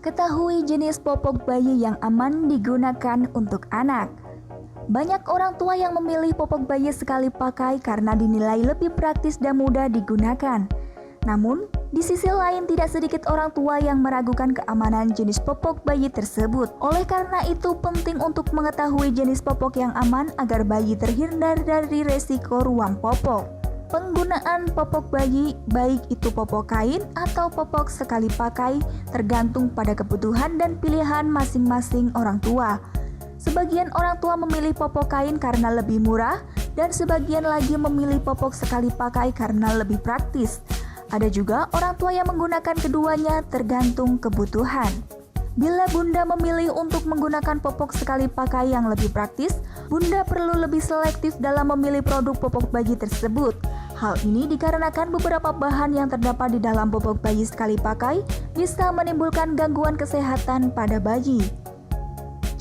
Ketahui jenis popok bayi yang aman digunakan untuk anak. Banyak orang tua yang memilih popok bayi sekali pakai karena dinilai lebih praktis dan mudah digunakan. Namun, di sisi lain tidak sedikit orang tua yang meragukan keamanan jenis popok bayi tersebut. Oleh karena itu, penting untuk mengetahui jenis popok yang aman agar bayi terhindar dari resiko ruam popok. Penggunaan popok bayi, baik itu popok kain atau popok sekali pakai, tergantung pada kebutuhan dan pilihan masing-masing orang tua. Sebagian orang tua memilih popok kain karena lebih murah, dan sebagian lagi memilih popok sekali pakai karena lebih praktis. Ada juga orang tua yang menggunakan keduanya tergantung kebutuhan. Bila Bunda memilih untuk menggunakan popok sekali pakai yang lebih praktis, Bunda perlu lebih selektif dalam memilih produk popok bayi tersebut. Hal ini dikarenakan beberapa bahan yang terdapat di dalam popok bayi sekali pakai bisa menimbulkan gangguan kesehatan pada bayi.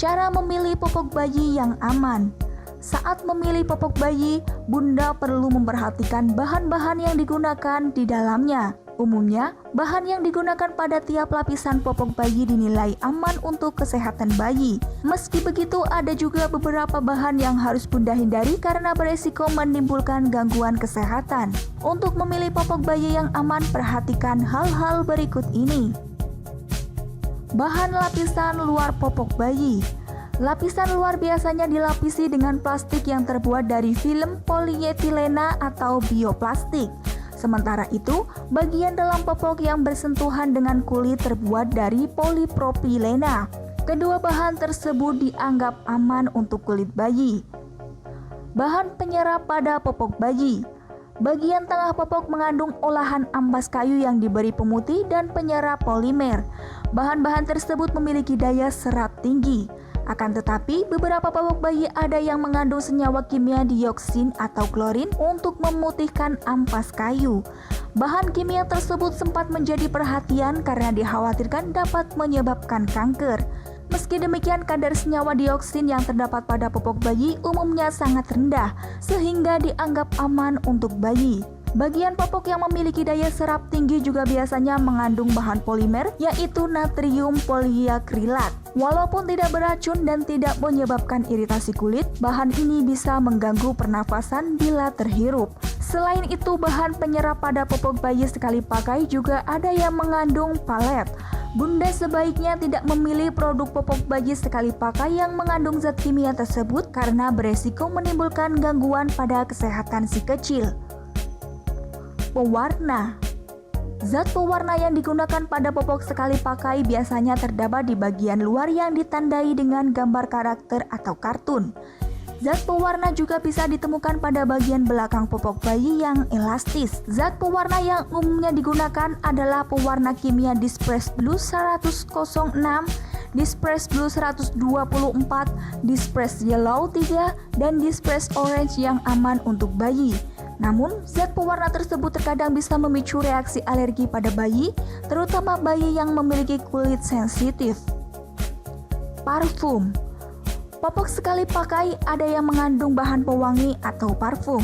Cara memilih popok bayi yang aman. Saat memilih popok bayi, Bunda perlu memperhatikan bahan-bahan yang digunakan di dalamnya. Umumnya, bahan yang digunakan pada tiap lapisan popok bayi dinilai aman untuk kesehatan bayi. Meski begitu, ada juga beberapa bahan yang harus Bunda hindari karena beresiko menimbulkan gangguan kesehatan. Untuk memilih popok bayi yang aman, perhatikan hal-hal berikut ini. Bahan lapisan luar popok bayi. Lapisan luar biasanya dilapisi dengan plastik yang terbuat dari film polietilena atau bioplastik. Sementara itu, bagian dalam popok yang bersentuhan dengan kulit terbuat dari polipropilena. Kedua bahan tersebut dianggap aman untuk kulit bayi. Bahan penyerap pada popok bayi. Bagian tengah popok mengandung olahan ampas kayu yang diberi pemutih dan penyerap polimer. Bahan-bahan tersebut memiliki daya serap tinggi. Akan tetapi, beberapa popok bayi ada yang mengandung senyawa kimia dioksin atau klorin untuk memutihkan ampas kayu. Bahan kimia tersebut sempat menjadi perhatian karena dikhawatirkan dapat menyebabkan kanker. Meski demikian, kadar senyawa dioksin yang terdapat pada popok bayi umumnya sangat rendah, sehingga dianggap aman untuk bayi. Bagian popok yang memiliki daya serap tinggi juga biasanya mengandung bahan polimer, yaitu natrium poliakrilat. Walaupun tidak beracun dan tidak menyebabkan iritasi kulit, bahan ini bisa mengganggu pernafasan bila terhirup. Selain itu, bahan penyerap pada popok bayi sekali pakai juga ada yang mengandung palet. Bunda sebaiknya tidak memilih produk popok bayi sekali pakai yang mengandung zat kimia tersebut karena beresiko menimbulkan gangguan pada kesehatan si kecil. Pewarna. Zat pewarna yang digunakan pada popok sekali pakai biasanya terdapat di bagian luar yang ditandai dengan gambar karakter atau kartun. Zat pewarna juga bisa ditemukan pada bagian belakang popok bayi yang elastis. Zat pewarna yang umumnya digunakan adalah pewarna kimia Dispress Blue 106, Dispress Blue 124, Dispress Yellow 3, dan Dispress Orange yang aman untuk bayi. Namun, zat pewarna tersebut terkadang bisa memicu reaksi alergi pada bayi, terutama bayi yang memiliki kulit sensitif. Parfum. Popok sekali pakai ada yang mengandung bahan pewangi atau parfum.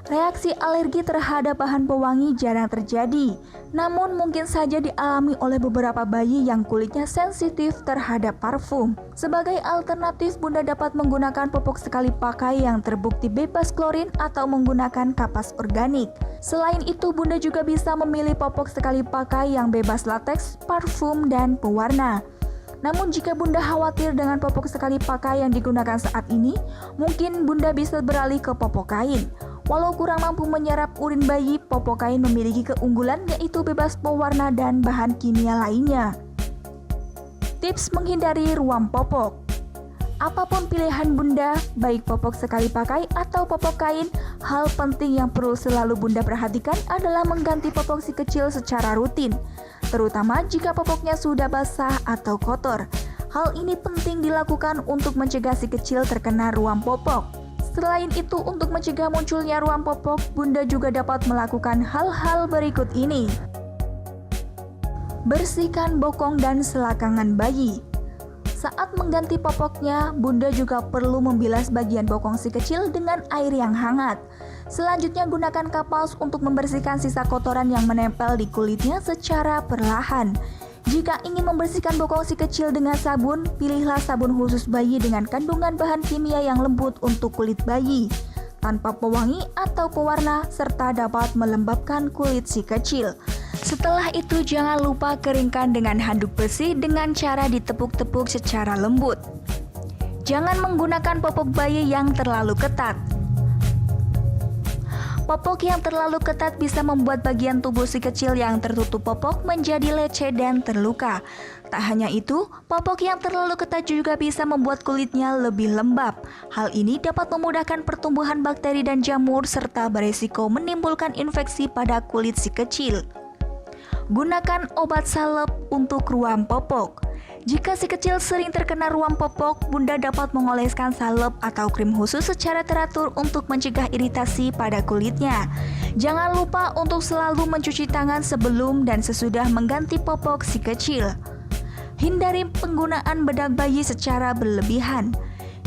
Reaksi alergi terhadap bahan pewangi jarang terjadi, namun mungkin saja dialami oleh beberapa bayi yang kulitnya sensitif terhadap parfum. Sebagai alternatif, Bunda dapat menggunakan popok sekali pakai yang terbukti bebas klorin atau menggunakan kapas organik. Selain itu, Bunda juga bisa memilih popok sekali pakai yang bebas lateks, parfum, dan pewarna. Namun jika Bunda khawatir dengan popok sekali pakai yang digunakan saat ini, mungkin Bunda bisa beralih ke popok kain. Walau kurang mampu menyerap urin bayi, popok kain memiliki keunggulan yaitu bebas pewarna dan bahan kimia lainnya. Tips menghindari ruam popok. Apapun pilihan Bunda, baik popok sekali pakai atau popok kain, hal penting yang perlu selalu Bunda perhatikan adalah mengganti popok si kecil secara rutin, terutama jika popoknya sudah basah atau kotor. Hal ini penting dilakukan untuk mencegah si kecil terkena ruam popok. Selain itu, untuk mencegah munculnya ruam popok, Bunda juga dapat melakukan hal-hal berikut ini. Bersihkan bokong dan selakangan bayi. Saat mengganti popoknya, Bunda juga perlu membilas bagian bokong si kecil dengan air yang hangat. Selanjutnya, gunakan kapas untuk membersihkan sisa kotoran yang menempel di kulitnya secara perlahan. Jika ingin membersihkan bokong si kecil dengan sabun, pilihlah sabun khusus bayi dengan kandungan bahan kimia yang lembut untuk kulit bayi, tanpa pewangi atau pewarna, serta dapat melembabkan kulit si kecil. Setelah itu jangan lupa keringkan dengan handuk bersih dengan cara ditepuk-tepuk secara lembut. Jangan menggunakan popok bayi yang terlalu ketat. Popok yang terlalu ketat bisa membuat bagian tubuh si kecil yang tertutup popok menjadi lecet dan terluka. Tak hanya itu, popok yang terlalu ketat juga bisa membuat kulitnya lebih lembab. Hal ini dapat memudahkan pertumbuhan bakteri dan jamur serta beresiko menimbulkan infeksi pada kulit si kecil. Gunakan obat salep untuk ruam popok. Jika si kecil sering terkena ruam popok, Bunda dapat mengoleskan salep atau krim khusus secara teratur untuk mencegah iritasi pada kulitnya. Jangan lupa untuk selalu mencuci tangan sebelum dan sesudah mengganti popok si kecil. Hindari penggunaan bedak bayi secara berlebihan.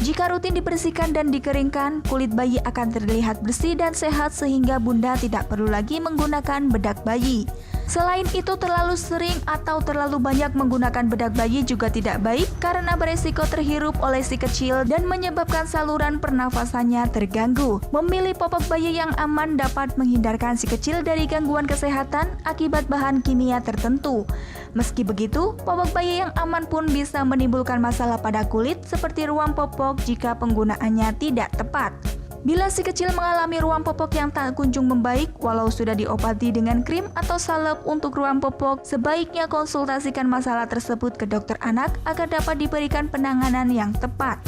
Jika rutin dibersihkan dan dikeringkan, kulit bayi akan terlihat bersih dan sehat sehingga Bunda tidak perlu lagi menggunakan bedak bayi. Selain itu, terlalu sering atau terlalu banyak menggunakan bedak bayi juga tidak baik karena beresiko terhirup oleh si kecil dan menyebabkan saluran pernafasannya terganggu. Memilih popok bayi yang aman dapat menghindarkan si kecil dari gangguan kesehatan akibat bahan kimia tertentu. Meski begitu, popok bayi yang aman pun bisa menimbulkan masalah pada kulit seperti ruam popok jika penggunaannya tidak tepat. Bila si kecil mengalami ruam popok yang tak kunjung membaik, walau sudah diobati dengan krim atau salep untuk ruam popok, sebaiknya konsultasikan masalah tersebut ke dokter anak agar dapat diberikan penanganan yang tepat.